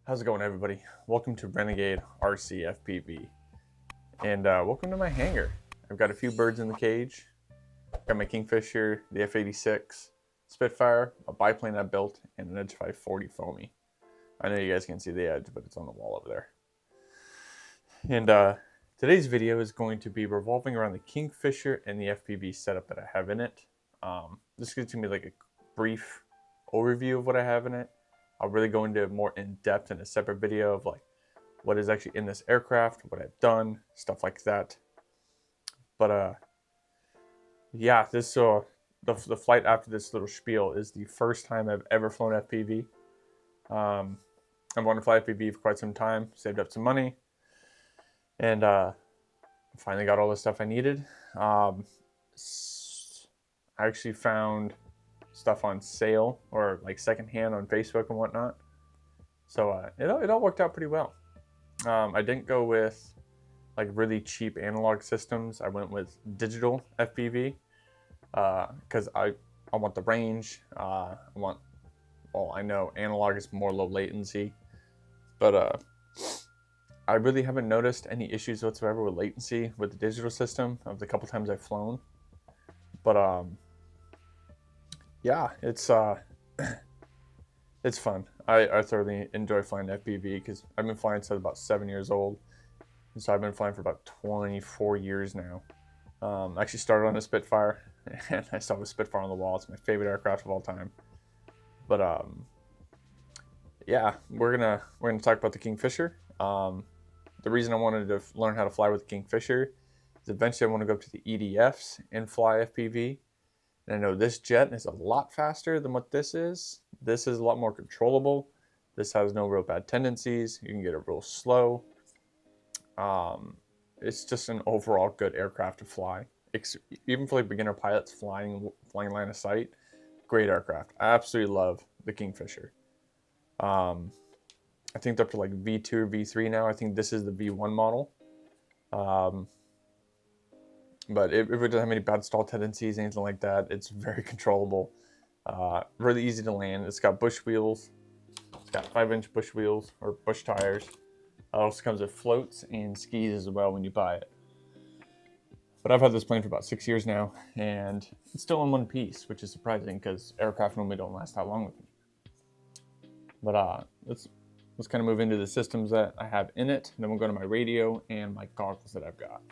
How's it going, everybody? Welcome to Renegade RC-FPV, and welcome to my hangar. I've got a few birds in the cage. Got my Kingfisher, the F-86 Spitfire, a biplane I built, and an Edge 540 foamy. I know you guys can't see the edge, but it's on the wall over there. And today's video is going to be revolving around the Kingfisher and the FPV setup that I have in it. This is going to be like a brief overview of what I have in it. I'll really go into more in depth in a separate video of like what is actually in this aircraft, what I've done, stuff like that. But yeah, this the flight after this little spiel is the first time I've ever flown FPV. I've wanted to fly FPV for quite some time, saved up some money, and finally got all the stuff I needed. I actually found stuff on sale or like secondhand on Facebook and whatnot. So it all worked out pretty well. I didn't go with like really cheap analog systems. I went with digital FPV because I want the range. I know analog is more low latency, but I really haven't noticed any issues whatsoever with latency with the digital system of the couple times I've flown. But yeah, it's fun. I thoroughly enjoy flying FPV because I've been flying since about 7 years old. And so I've been flying for about 24 years now. I actually started on a Spitfire, and I still have a Spitfire on the wall. It's my favorite aircraft of all time. But yeah, we're gonna talk about the Kingfisher. The reason I wanted to learn how to fly with the Kingfisher is eventually I want to go up to the EDFs and fly FPV. And I know this jet is a lot faster than what this is. This is a lot more controllable. This has no real bad tendencies. You can get it real slow. It's just an overall good aircraft to fly. Even for like beginner pilots flying line of sight, great aircraft. I absolutely love the Kingfisher. I think they're up to like V2 or V3 now. I think this is the V1 model. But it doesn't have any bad stall tendencies, anything like that. It's very controllable. Really easy to land. It's got bush wheels. It's got 5-inch bush wheels or bush tires. It also comes with floats and skis as well when you buy it. But I've had this plane for about 6 years now, and it's still in one piece, which is surprising because aircraft normally don't last that long with me. But let's kind of move into the systems that I have in it, and then we'll go to my radio and my goggles that I've got.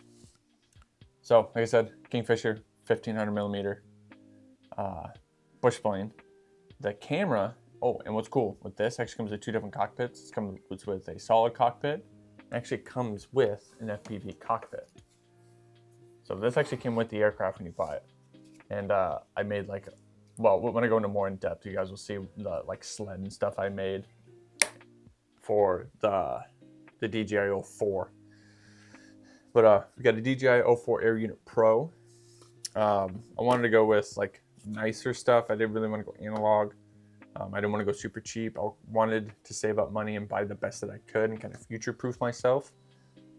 So, like I said, Kingfisher, 1500 millimeter bush plane. The camera, and what's cool with this, actually comes with two different cockpits. It comes with a solid cockpit. It actually comes with an FPV cockpit. So this actually came with the aircraft when you buy it. And I made when I go into more in depth, you guys will see the like sled and stuff I made for the DJI 04. But we got a DJI 04 Air Unit Pro. I wanted to go with like nicer stuff. I didn't really want to go analog. I didn't want to go super cheap. I wanted to save up money and buy the best that I could and kind of future-proof myself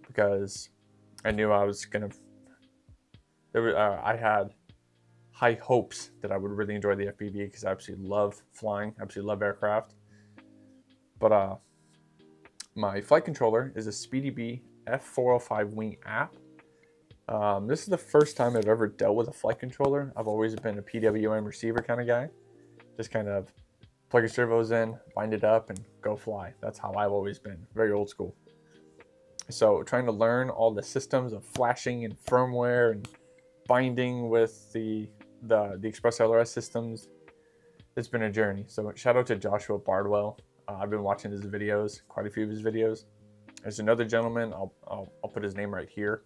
because I knew I was gonna. I had high hopes that I would really enjoy the FPV because I absolutely love flying. I absolutely love aircraft. But my flight controller is a SpeedyBee F405 wing app. This is the first time I've ever dealt with a flight controller. I've always been a PWM receiver kind of guy. Just kind of plug your servos in, bind it up, and go fly. That's how I've always been. Very old school. So trying to learn all the systems of flashing and firmware and binding with the Express LRS systems, it's been a journey. So shout out to Joshua Bardwell. I've been watching his videos, quite a few of his videos. There's another gentleman, I'll put his name right here,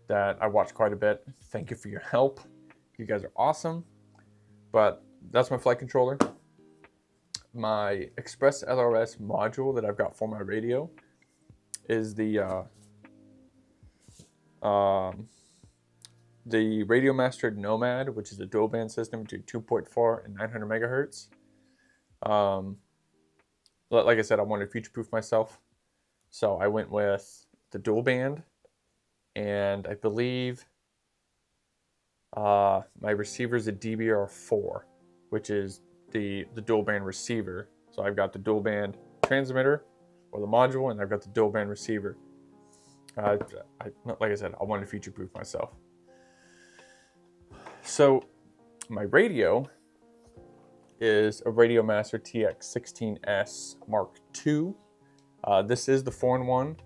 that I watch quite a bit. Thank you for your help. You guys are awesome. But that's my flight controller. My Express LRS module that I've got for my radio is the RadioMaster Nomad, which is a dual band system between 2.4 and 900 megahertz. Like I said, I wanted to future-proof myself. So I went with the dual band, and I believe my receiver is a DBR4, which is the dual band receiver. So I've got the dual band transmitter, or the module, and I've got the dual band receiver. Like I said, I wanted to future-proof myself. So my radio is a RadioMaster TX16s Mark II. This is the 4-in-1,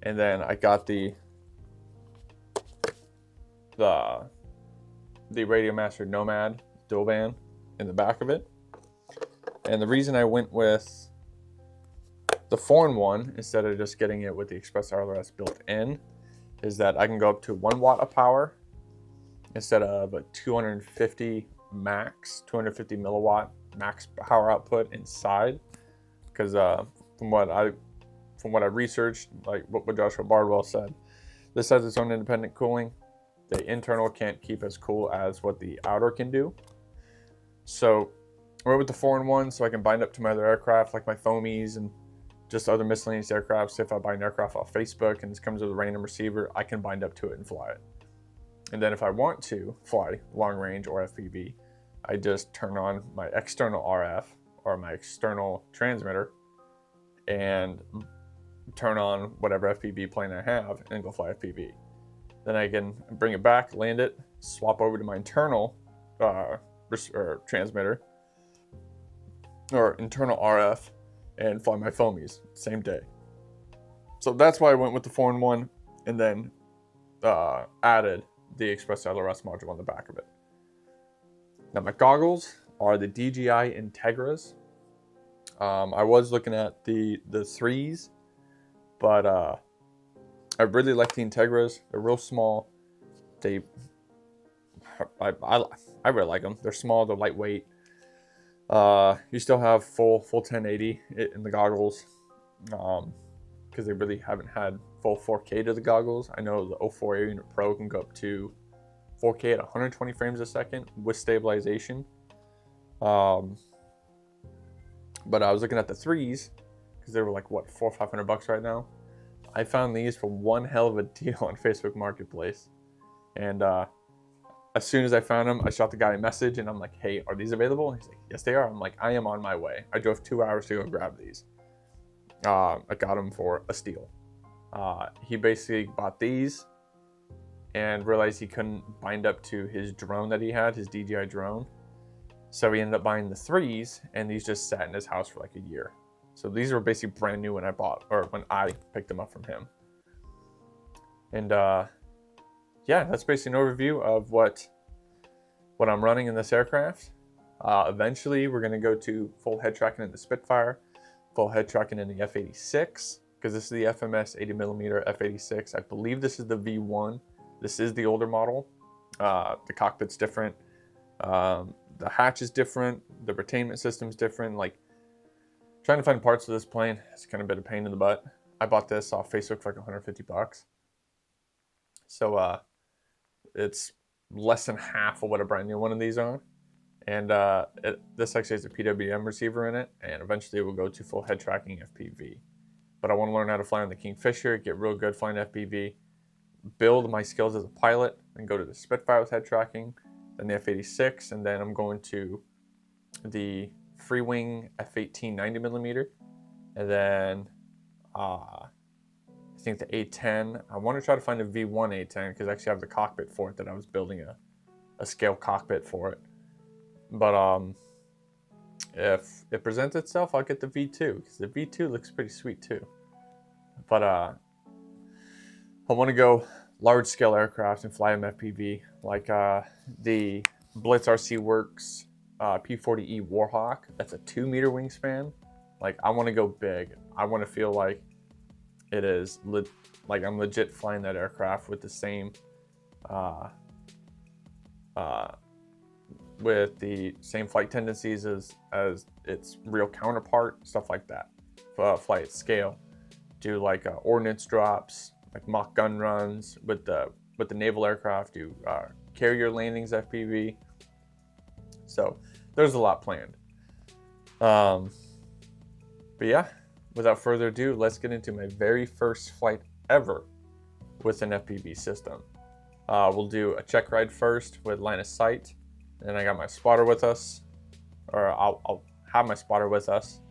and then I got the RadioMaster Nomad dual band in the back of it. And the reason I went with the 4-in-1 instead of just getting it with the Express ELRS built in is that I can go up to 1 watt of power instead of a 250 milliwatt max power output inside. Because from what I researched, like what Joshua Bardwell said, this has its own independent cooling. The internal can't keep as cool as what the outer can do. So I went with the 4-in-1 so I can bind up to my other aircraft, like my foamies and just other miscellaneous aircraft. So if I buy an aircraft off Facebook and this comes with a random receiver, I can bind up to it and fly it. And then if I want to fly long range or FPV, I just turn on my external RF or my external transmitter and turn on whatever FPV plane I have and go fly FPV. Then I can bring it back, land it, swap over to my internal transmitter or internal RF and fly my foamies same day. So that's why I went with the 4-in-1 and then added the Express ELRS module on the back of it. Now my goggles are the DJI Integras. I was looking at the 3s, but I really like the Integras. They're real small. I really like them. They're small, they're lightweight. You still have full 1080 in the goggles, because they really haven't had full 4K to the goggles. I know the 04 Air Unit Pro can go up to 4K at 120 frames a second with stabilization. But I was looking at the 3s because they were like what, $400 or $500 right now. I found these for one hell of a deal on Facebook Marketplace, and as soon as I found them, I shot the guy a message and I'm like, hey, are these available? He's like, yes, they are. I'm like, I am on my way. I drove 2 hours to go grab these. I got them for a steal. He basically bought these and realized he couldn't bind up to his drone that he had, his DJI drone. So he ended up buying the 3s, and these just sat in his house for like a year. So these were basically brand new when I picked them up from him. And yeah, that's basically an overview of what I'm running in this aircraft. Eventually, we're going to go to full head tracking in the Spitfire, full head tracking in the F-86, because this is the FMS 80mm F-86. I believe this is the V1. This is the older model. The cockpit's different. The hatch is different. The retainment system's different. Like, trying to find parts for this plane, it's kind of been a pain in the butt. I bought this off Facebook for like $150. So it's less than half of what a brand new one of these are. And this actually has a PWM receiver in it, and eventually it will go to full head tracking FPV. But I want to learn how to fly on the Kingfisher, get real good flying FPV, build my skills as a pilot, and go to the Spitfire with head tracking, then the F-86, and then I'm going to the free wing F-18 90mm, and then I think the A10. I want to try to find a V1 A10 because I actually have the cockpit for it that I was building a scale cockpit for it. But if it presents itself, I'll get the V2 because the V2 looks pretty sweet too. But I want to go large scale aircraft and fly them FPV, like the Blitz RC Works P40E Warhawk. That's a 2-meter wingspan. Like, I want to go big. I want to feel like it is like I'm legit flying that aircraft with the same flight tendencies as its real counterpart, stuff like that. Fly at scale, do like ordnance drops, like mock gun runs with the naval aircraft, do carrier landings FPV. So there's a lot planned. But yeah, without further ado, let's get into my very first flight ever with an FPV system. We'll do a check ride first with line of sight. Then I got my spotter with us, or I'll have my spotter with us.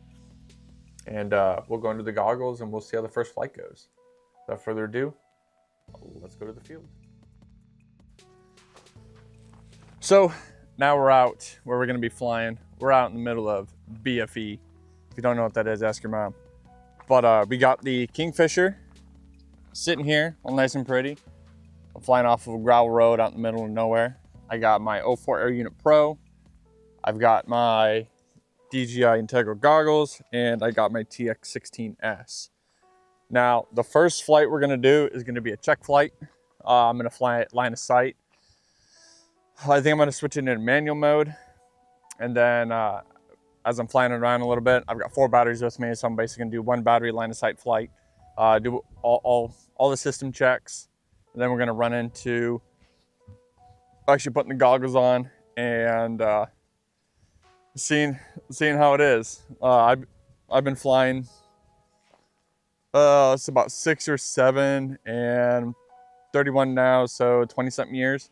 and we'll go into the goggles and we'll see how the first flight goes. Without further ado, let's go to the field. So now we're out where we're going to be flying. We're out in the middle of BFE. If you don't know what that is, ask your mom. But we got the Kingfisher sitting here, all nice and pretty. I'm flying off of a gravel road out in the middle of nowhere. I got my 04 Air Unit Pro. I've got my DJI Integra goggles, and I got my TX16s. Now, the first flight we're gonna do is gonna be a check flight. I'm gonna fly at line of sight. I think I'm gonna switch it into manual mode. And then as I'm flying around a little bit, I've got 4 batteries with me, so I'm basically gonna do 1 battery line of sight flight, do all the system checks. And then we're gonna run into actually putting the goggles on and seeing how it is. I've been flying, it's about 6 or 7 and 31 now, so 20 something years.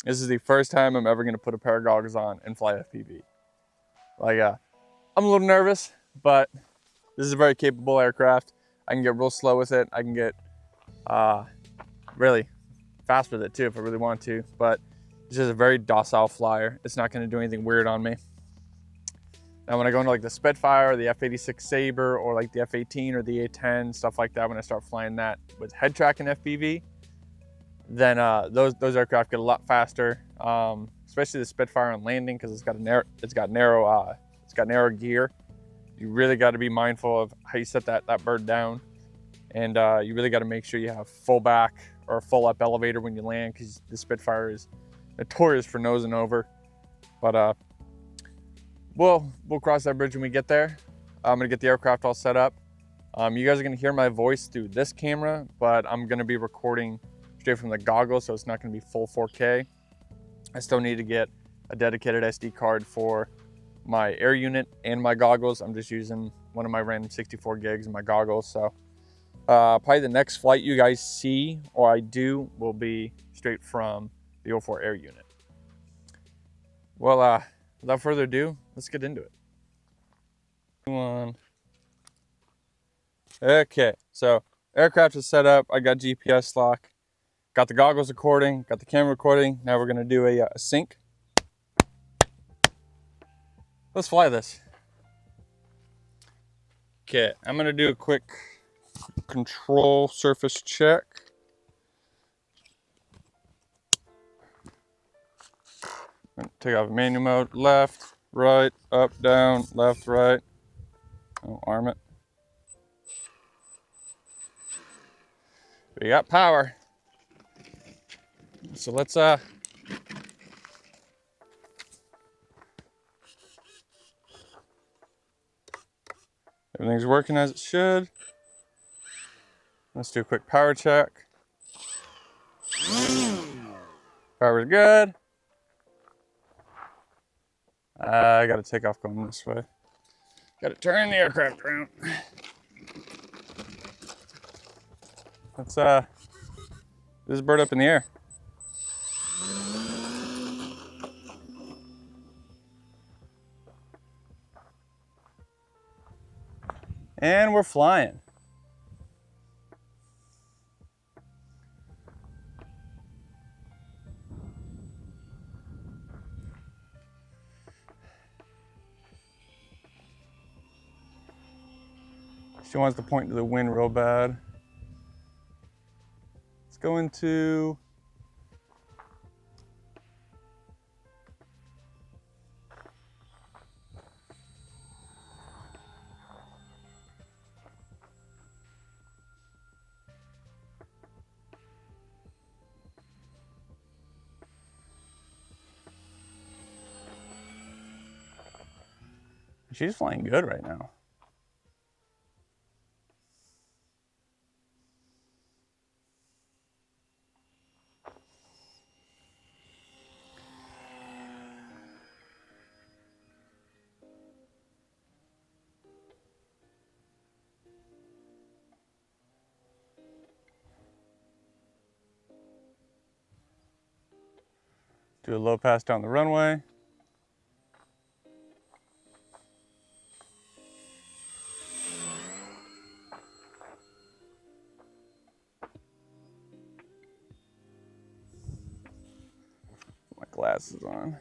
This is the first time I'm ever gonna put a pair of goggles on and fly FPV. Like, I'm a little nervous, but this is a very capable aircraft. I can get real slow with it. I can get really fast with it too if I really want to, but it's just a very docile flyer. It's not gonna do anything weird on me. Now when I go into like the Spitfire, the F-86 Sabre, or like the F-18 or the A-10, stuff like that, when I start flying that with head tracking FPV, then those aircraft get a lot faster, especially the Spitfire on landing, because it's got narrow gear. You really got to be mindful of how you set that bird down, and you really got to make sure you have full back or full up elevator when you land, because the Spitfire is notorious for nosing over. But we'll cross that bridge when we get there. I'm gonna get the aircraft all set up. You guys are gonna hear my voice through this camera, but I'm gonna be recording straight from the goggles, so it's not gonna be full 4K. I still need to get a dedicated SD card for my air unit and my goggles. I'm just using one of my random 64 gigs in my goggles. So probably the next flight you guys see or I do will be straight from the 04 Air unit. Well, without further ado, let's get into it. Okay, so aircraft is set up. I got GPS lock, got the goggles recording, got the camera recording. Now we're gonna do a sync. Let's fly this. Okay, I'm gonna do a quick control surface check. Take off manual mode, left, right, up, down, left, right. Oh, arm it. We got power. So let's everything's working as it should. Let's do a quick power check. Power's good. I gotta take off going this way. Gotta turn the aircraft around. Let's this bird up in the air. And we're flying. She wants to point to the wind real bad. Let's go into she's flying good right now. Do a low pass down the runway. glasses on.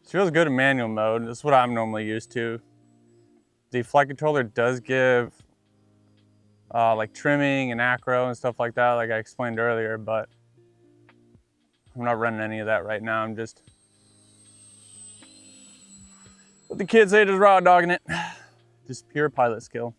It feels good in manual mode. That's what I'm normally used to. The flight controller does give like trimming and acro and stuff like that, like I explained earlier, but I'm not running any of that right now. I'm just what the kids say, just raw dogging it. Just pure pilot skill.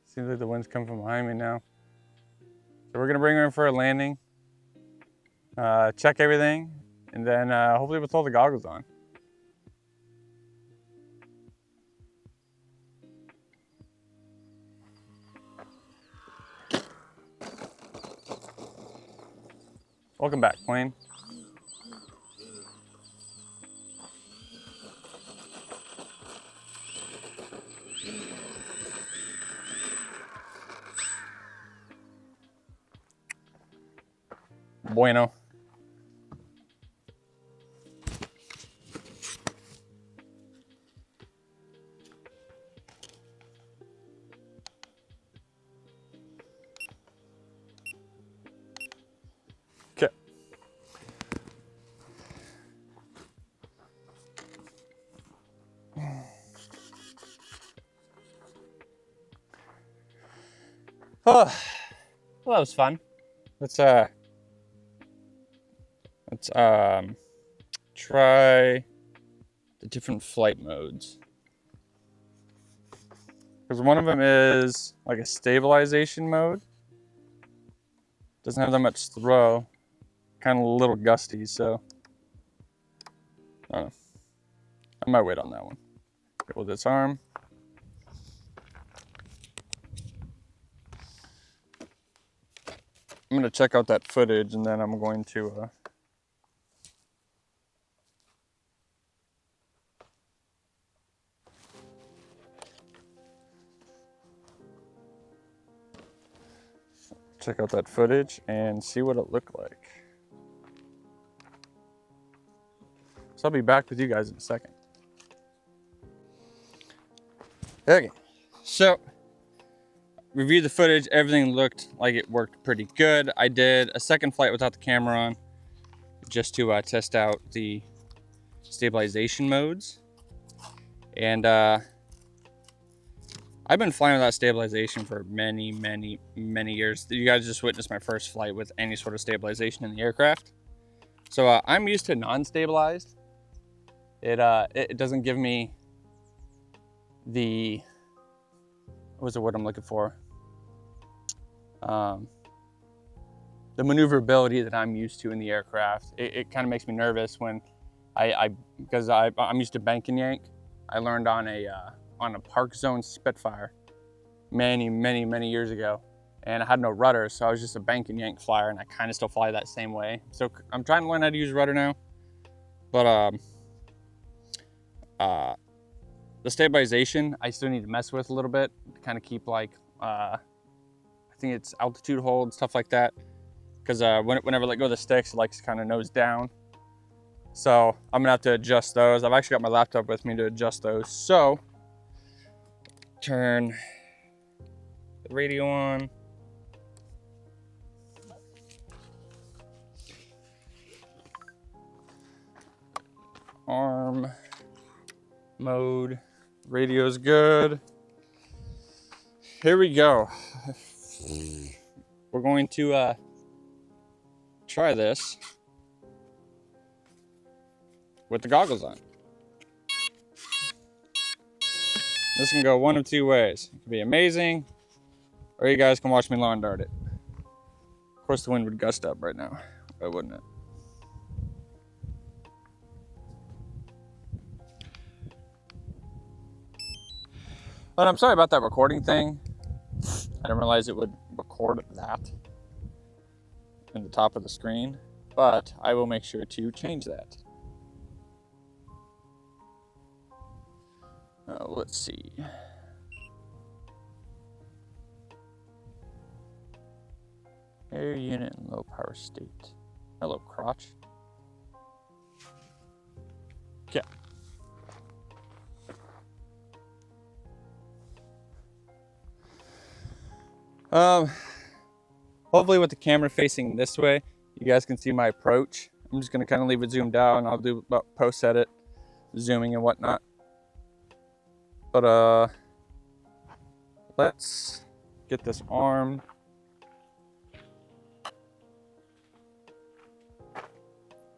Seems like the wind's coming from behind me now. So we're gonna bring her in for a landing, check everything, and then hopefully we'll throw the goggles on. Welcome back, plane. Bueno. Okay. Oh, well, that was fun. Let's try the different flight modes. Because one of them is like a stabilization mode. Doesn't have that much throw. Kind of a little gusty, so I don't know. I might wait on that one. We'll disarm. I'm gonna check out that footage and then I'm going to check out that footage and see what it looked like. So I'll be back with you guys in a second. Okay, so reviewed the footage, everything looked like it worked pretty good. I did a second flight without the camera on just to test out the stabilization modes. And I've been flying without stabilization for many years. You guys just witnessed my first flight with any sort of stabilization in the aircraft. So I'm used to non-stabilized. It doesn't give me the, what's the word I'm looking for? The maneuverability that I'm used to in the aircraft. It kind of makes me nervous when because I'm used to bank and yank. I learned on a park zone Spitfire many years ago, and I had no rudder, so I was just a bank and yank flyer, and I kind of still fly that same way. So I'm trying to learn how to use rudder now, but the stabilization I still need to mess with a little bit to kind of keep like I think it's altitude hold, stuff like that, because whenever I let go of the sticks, it likes to kind of nose down. So I'm gonna have to adjust those. I've actually got my laptop with me to adjust those. So turn the radio on. Arm mode, radio's good. Here we go. We're going to try this with the goggles on. This can go one of two ways. It can be amazing, or you guys can watch me lawn dart it. Of course, the wind would gust up right now, why wouldn't it? But I'm sorry about that recording thing. I didn't realize it would record that in the top of the screen, but I will make sure to change that. Let's see. Air unit in low power state. Hello, crotch. Okay. Hopefully with the camera facing this way, you guys can see my approach. I'm just gonna kind of leave it zoomed out and I'll do about post edit, zooming and whatnot. But let's get this armed.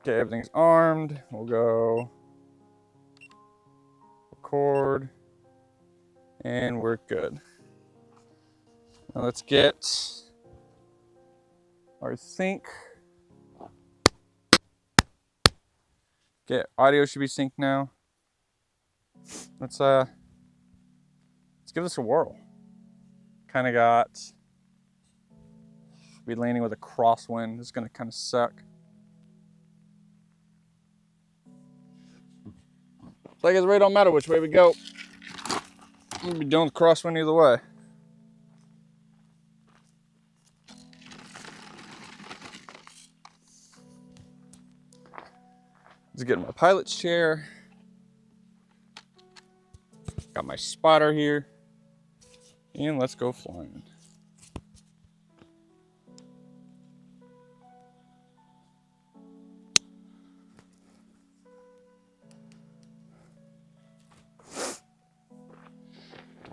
Okay, everything's armed. We'll go record and we're good. Now let's get our sync. Okay, audio should be synced now. Let's give this a whirl. Kind of got, be landing with a crosswind. It's gonna kind of suck. Like it really don't matter which way we go. I'm gonna be dealing with crosswind either way. Let's get in my pilot's chair. Got my spotter here. And let's go flying.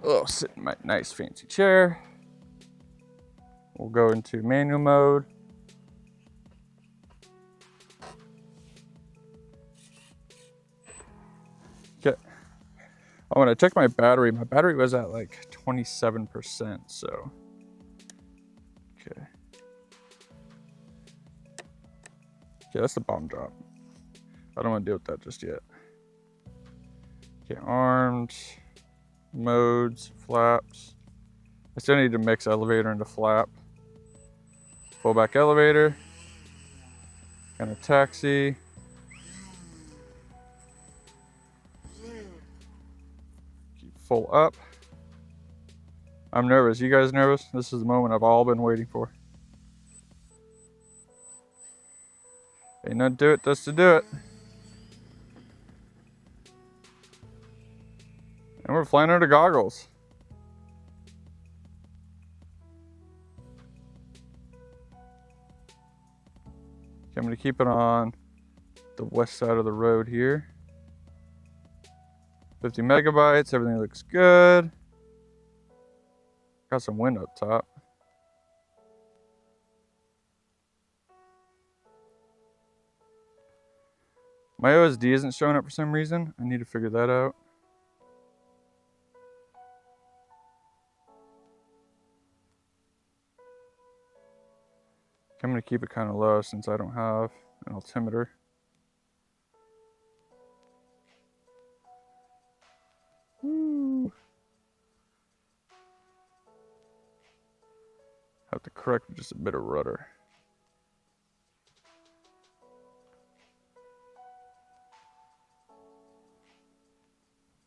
Oh, sit in my nice fancy chair. We'll go into manual mode. Okay. Oh, when I checked my battery was at like 27%, so. Okay. Okay, that's the bomb drop. I don't want to deal with that just yet. Okay, armed. Modes, flaps. I still need to mix elevator into flap. Full back elevator. And a taxi. Keep full up. I'm nervous. You guys nervous? This is the moment I've all been waiting for. Ain't nothing to it, just to do it. And we're flying under goggles. Okay, I'm gonna keep it on the west side of the road here. 50 megabytes, everything looks good. Got some wind up top. My OSD isn't showing up for some reason. I need to figure that out. I'm going to keep it kind of low since I don't have an altimeter. Woo. Have to correct just a bit of rudder.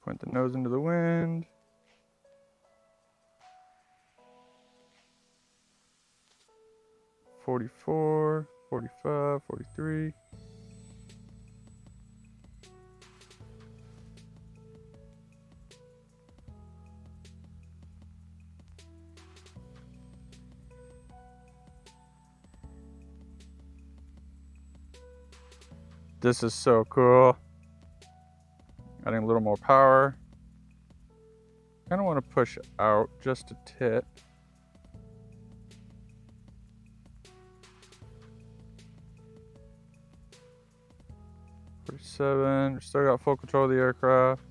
Point the nose into the wind. $44, $45, $43. This is so cool. Adding a little more power. Kind of want to push out just a tit. We still got full control of the aircraft.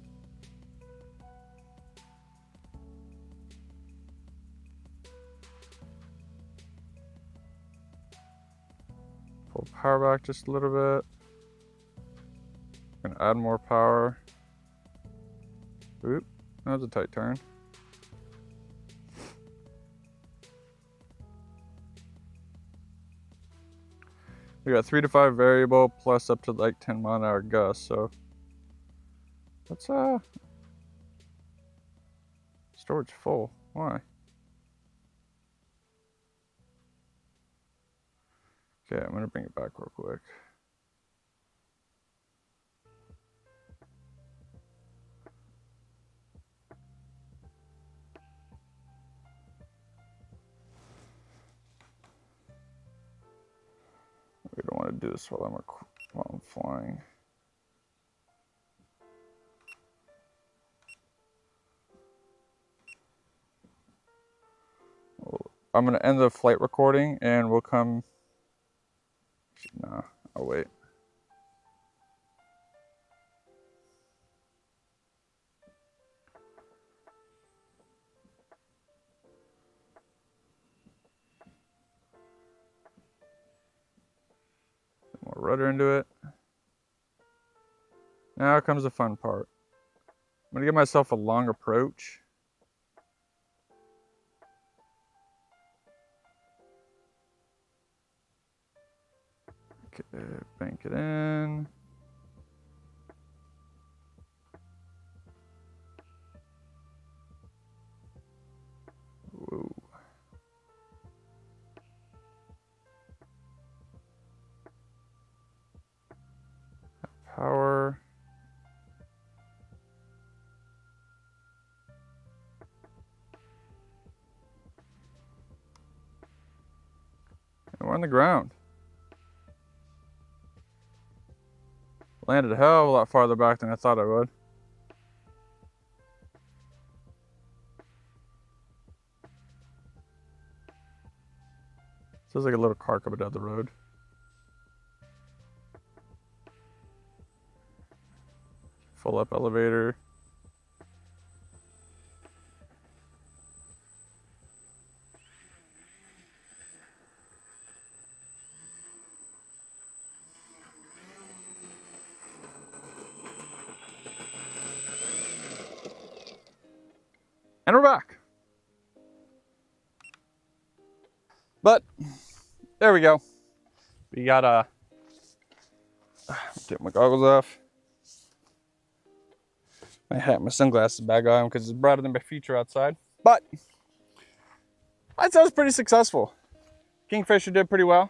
Pull power back just a little bit. Gonna add more power. Oop, that was a tight turn. We got 3 to 5 variable plus up to like 10 mile/hour gusts, so let's storage full. Why? Okay, I'm gonna bring it back real quick. We don't want to do this while I'm flying. I'm gonna end the flight recording and we'll come. Nah, I'll wait. More rudder into it. Now comes the fun part. I'm gonna give myself a long approach. Okay, bank it in. Whoa. Power. And we're on the ground. Landed a hell of a lot farther back than I thought I would. Feels like a little car coming down the road. Full up elevator. And we're back. But there we go. We got take my goggles off. My hat, my sunglasses back on because it's brighter than my future outside. But I'd say it was pretty successful. Kingfisher did pretty well.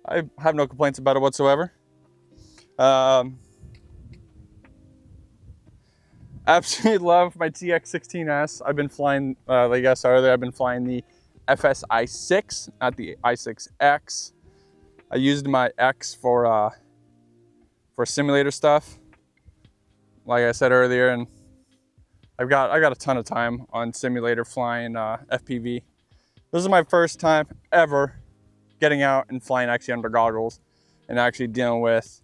I have no complaints about it whatsoever. Absolutely love my TX16s. I've been flying, like I saw earlier, I've been flying the FSI6, not the i6X. I used my X for simulator stuff, like I said earlier, and I got a ton of time on simulator flying FPV. This is my first time ever getting out and flying actually under goggles and actually dealing with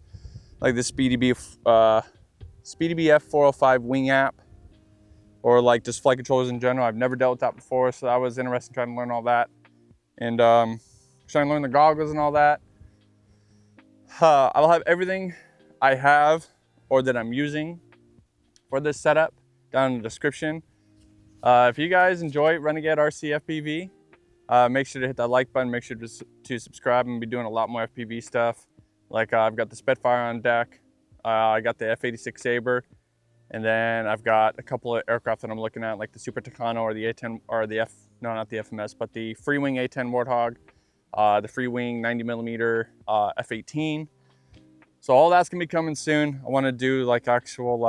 like the SpeedyBee F405 wing app, or like just flight controllers in general. I've never dealt with that before, so I was interested in trying to learn all that, and trying to learn the goggles and all that. I'll have everything I have or that I'm using for this setup down in the description. If you guys enjoy Renegade RC-FPV, make sure to hit that like button. Make sure to subscribe. I'm gonna be doing a lot more FPV stuff. Like I've got the Spitfire on deck. I got the F-86 Sabre, and then I've got a couple of aircraft that I'm looking at, like the Super Tucano or the A10, or the not the FMS, but the Free Wing A10 Warthog, the Free Wing 90mm F-18. So all that's gonna be coming soon. I want to do like actual,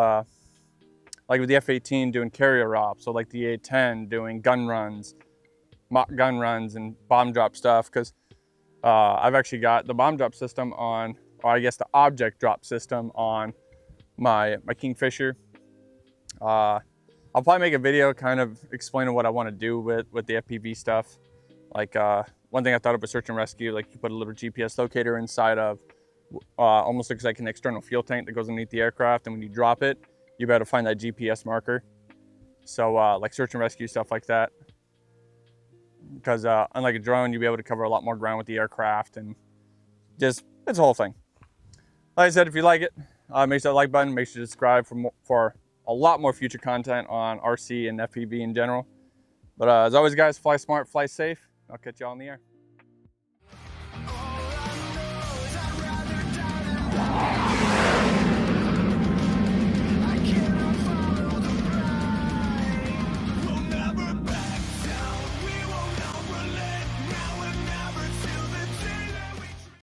like with the F-18 doing carrier ROP, so like the A10 doing gun runs, mock gun runs and bomb drop stuff, because I've actually got the bomb drop system on, or I guess the object drop system on my Kingfisher. I'll probably make a video kind of explaining what I want to do with the FPV stuff. Like one thing I thought of was search and rescue, like you put a little GPS locator inside of, almost looks like an external fuel tank that goes underneath the aircraft, and when you drop it, you better find that GPS marker. So like search and rescue, stuff like that. Because unlike a drone, you'll be able to cover a lot more ground with the aircraft, and just, it's a whole thing. Like I said, if you like it, make sure that like button, make sure to subscribe for a lot more future content on RC and FPV in general. But as always, guys, fly smart, fly safe. I'll catch you all in the air.